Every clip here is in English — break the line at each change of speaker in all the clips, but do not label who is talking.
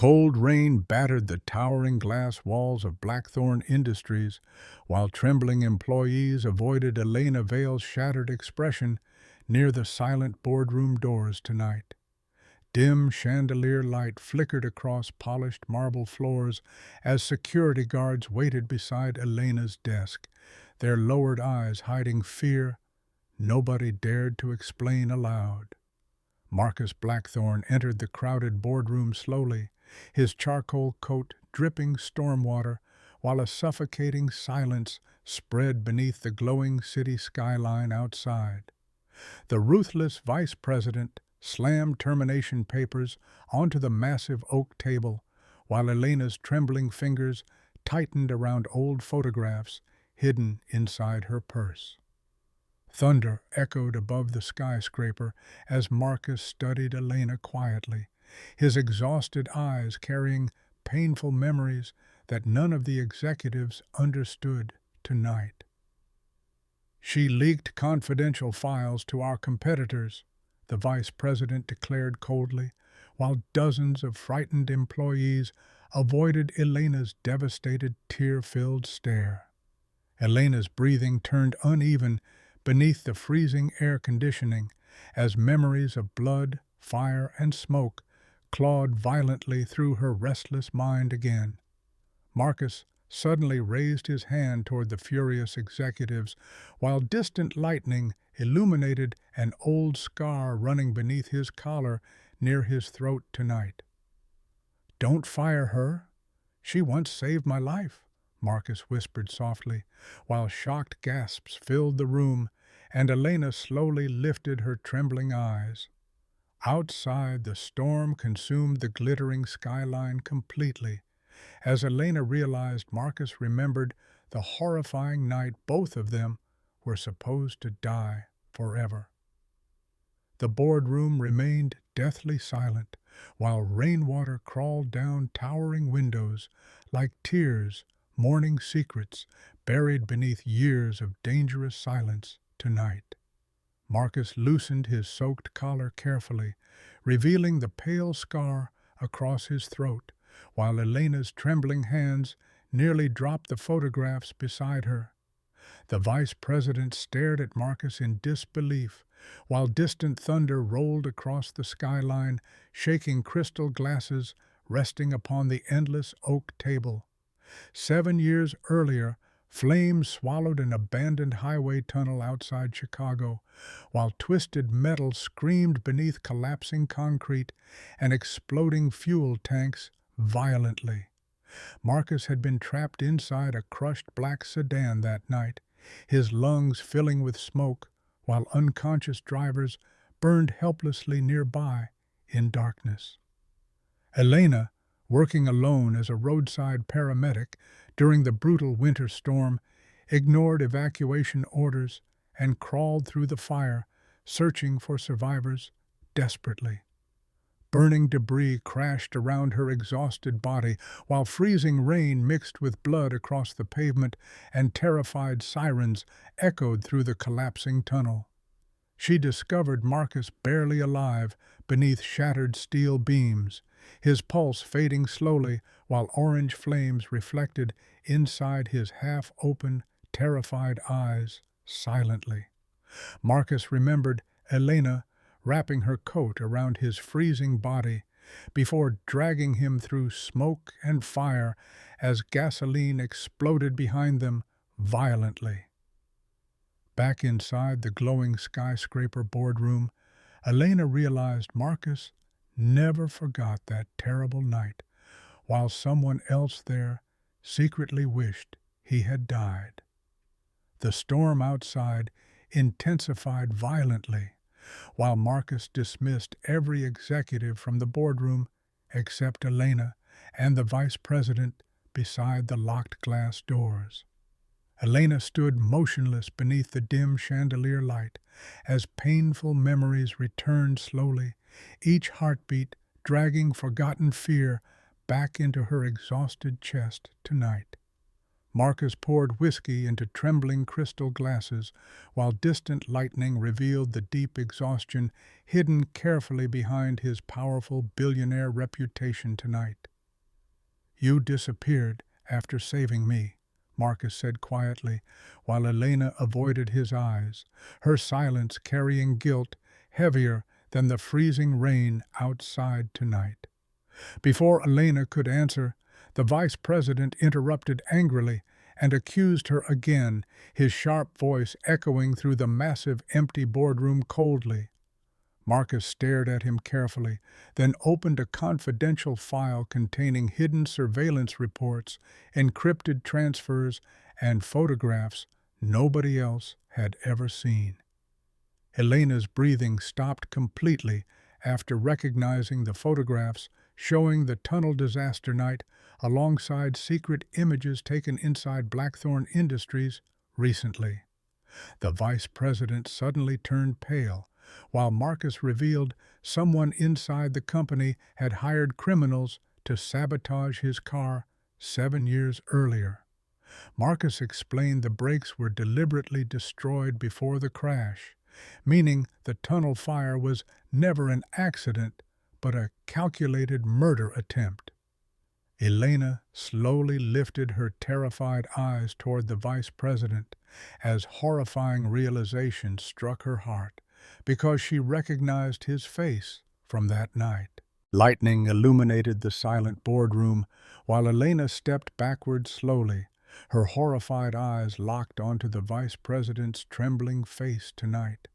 Cold rain battered the towering glass walls of Blackthorn Industries, while trembling employees avoided Elena Vale's shattered expression near the silent boardroom doors tonight. Dim chandelier light flickered across polished marble floors as security guards waited beside Elena's desk, their lowered eyes hiding fear nobody dared to explain aloud. Marcus Blackthorn entered the crowded boardroom slowly, his charcoal coat dripping storm water, while a suffocating silence spread beneath the glowing city skyline outside. The ruthless vice president slammed termination papers onto the massive oak table, while Elena's trembling fingers tightened around old photographs hidden inside her purse. Thunder echoed above the skyscraper as Marcus studied Elena quietly, his exhausted eyes carrying painful memories that none of the executives understood tonight. "She leaked confidential files to our competitors," the vice president declared coldly, while dozens of frightened employees avoided Elena's devastated, tear-filled stare. Elena's breathing turned uneven beneath the freezing air conditioning as memories of blood, fire, and smoke clawed violently through her restless mind again. Marcus suddenly raised his hand toward the furious executives, while distant lightning illuminated an old scar running beneath his collar near his throat tonight. "Don't fire her. She once saved my life," Marcus whispered softly, while shocked gasps filled the room, and Elena slowly lifted her trembling eyes. Outside, the storm consumed the glittering skyline completely. As Elena realized, Marcus remembered the horrifying night both of them were supposed to die forever. The boardroom remained deathly silent, while rainwater crawled down towering windows like tears mourning secrets buried beneath years of dangerous silence tonight. Marcus loosened his soaked collar carefully, revealing the pale scar across his throat, while Elena's trembling hands nearly dropped the photographs beside her. The vice president stared at Marcus in disbelief, while distant thunder rolled across the skyline, shaking crystal glasses resting upon the endless oak table. 7 years earlier, flames swallowed an abandoned highway tunnel outside Chicago, while twisted metal screamed beneath collapsing concrete and exploding fuel tanks violently. Marcus had been trapped inside a crushed black sedan that night, his lungs filling with smoke, while unconscious drivers burned helplessly nearby in darkness. Elena, working alone as a roadside paramedic during the brutal winter storm, ignored evacuation orders and crawled through the fire, searching for survivors desperately. Burning debris crashed around her exhausted body, while freezing rain mixed with blood across the pavement and terrified sirens echoed through the collapsing tunnel. She discovered Marcus barely alive beneath shattered steel beams, his pulse fading slowly while orange flames reflected inside his half-open, terrified eyes silently. Marcus remembered Elena wrapping her coat around his freezing body before dragging him through smoke and fire as gasoline exploded behind them violently. Back inside the glowing skyscraper boardroom, Elena realized Marcus never forgot that terrible night, while someone else there secretly wished he had died. The storm outside intensified violently, while Marcus dismissed every executive from the boardroom except Elena and the vice president beside the locked glass doors. Elena stood motionless beneath the dim chandelier light as painful memories returned slowly, each heartbeat dragging forgotten fear back into her exhausted chest tonight. Marcus poured whiskey into trembling crystal glasses, while distant lightning revealed the deep exhaustion hidden carefully behind his powerful billionaire reputation tonight. "You disappeared after saving me," Marcus said quietly, while Elena avoided his eyes, her silence carrying guilt heavier than the freezing rain outside tonight. Before Elena could answer, the vice president interrupted angrily and accused her again, his sharp voice echoing through the massive empty boardroom coldly. Marcus stared at him carefully, then opened a confidential file containing hidden surveillance reports, encrypted transfers, and photographs nobody else had ever seen. Elena's breathing stopped completely after recognizing the photographs showing the tunnel disaster night alongside secret images taken inside Blackthorn Industries recently. The vice president suddenly turned pale, while Marcus revealed someone inside the company had hired criminals to sabotage his car 7 years earlier. Marcus explained the brakes were deliberately destroyed before the crash, meaning the tunnel fire was never an accident but a calculated murder attempt. Elena slowly lifted her terrified eyes toward the vice president as horrifying realization struck her heart, because she recognized his face from that night. Lightning illuminated the silent boardroom while Elena stepped backward slowly, her horrified eyes locked onto the vice president's trembling face tonight.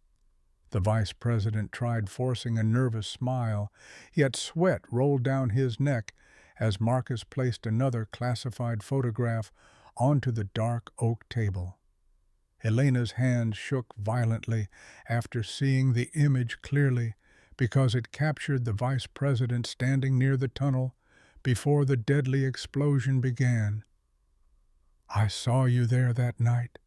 The vice president tried forcing a nervous smile, yet sweat rolled down his neck as Marcus placed another classified photograph onto the dark oak table. Elena's hand shook violently after seeing the image clearly, because it captured the vice president standing near the tunnel before the deadly explosion began. "I saw you there that night,"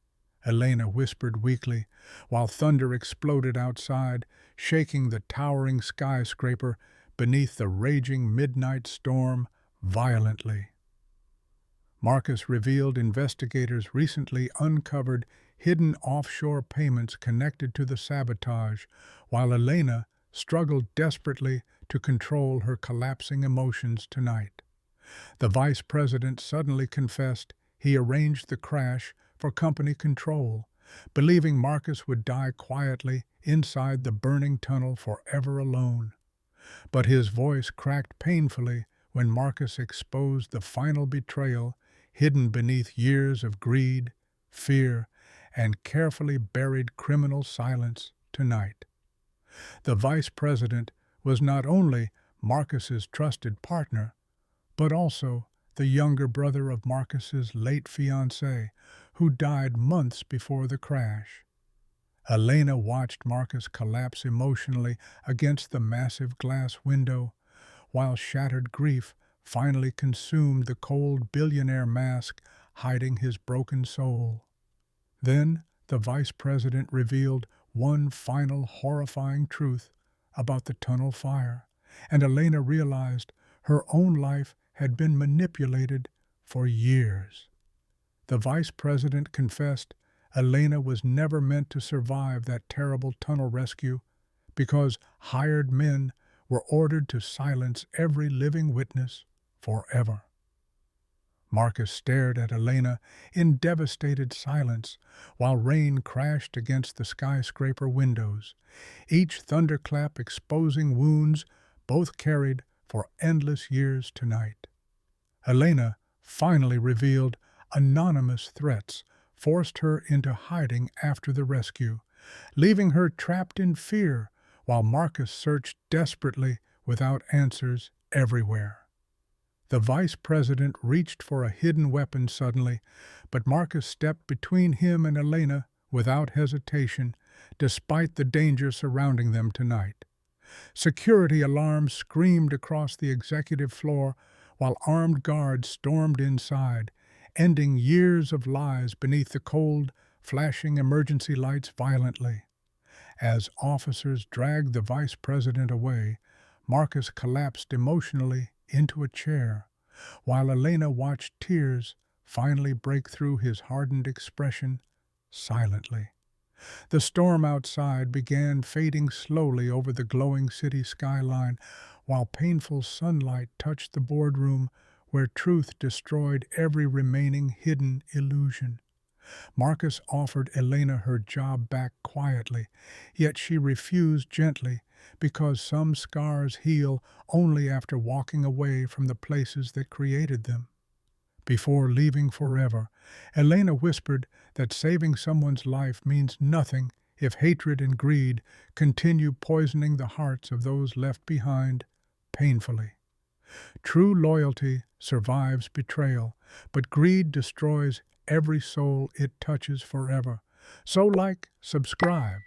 Elena whispered weakly, while thunder exploded outside, shaking the towering skyscraper beneath the raging midnight storm violently. Marcus revealed investigators recently uncovered hidden offshore payments connected to the sabotage, while Elena struggled desperately to control her collapsing emotions tonight. The vice president suddenly confessed he arranged the crash for company control, believing Marcus would die quietly inside the burning tunnel forever alone. But his voice cracked painfully when Marcus exposed the final betrayal hidden beneath years of greed, fear, and carefully buried criminal silence tonight. The vice president was not only Marcus's trusted partner, but also the younger brother of Marcus's late fiancée, who died months before the crash. Elena watched Marcus collapse emotionally against the massive glass window, while shattered grief finally consumed the cold billionaire mask hiding his broken soul. Then the vice president revealed one final horrifying truth about the tunnel fire, and Elena realized her own life had been manipulated for years. The vice president confessed Elena was never meant to survive that terrible tunnel rescue because hired men were ordered to silence every living witness forever. Marcus stared at Elena in devastated silence while rain crashed against the skyscraper windows, each thunderclap exposing wounds both carried for endless years tonight. Elena finally revealed anonymous threats forced her into hiding after the rescue, leaving her trapped in fear while Marcus searched desperately without answers everywhere. The vice president reached for a hidden weapon suddenly, but Marcus stepped between him and Elena without hesitation, despite the danger surrounding them tonight. Security alarms screamed across the executive floor while armed guards stormed inside, ending years of lies beneath the cold, flashing emergency lights violently. As officers dragged the vice president away, Marcus collapsed emotionally into a chair, while Elena watched tears finally break through his hardened expression silently. The storm outside began fading slowly over the glowing city skyline, while painful sunlight touched the boardroom where truth destroyed every remaining hidden illusion. Marcus offered Elena her job back quietly, yet she refused gently because some scars heal only after walking away from the places that created them. Before leaving forever, Elena whispered that saving someone's life means nothing if hatred and greed continue poisoning the hearts of those left behind painfully. True loyalty survives betrayal, but greed destroys every soul it touches forever. So like, subscribe,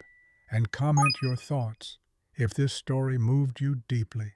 and comment your thoughts if this story moved you deeply.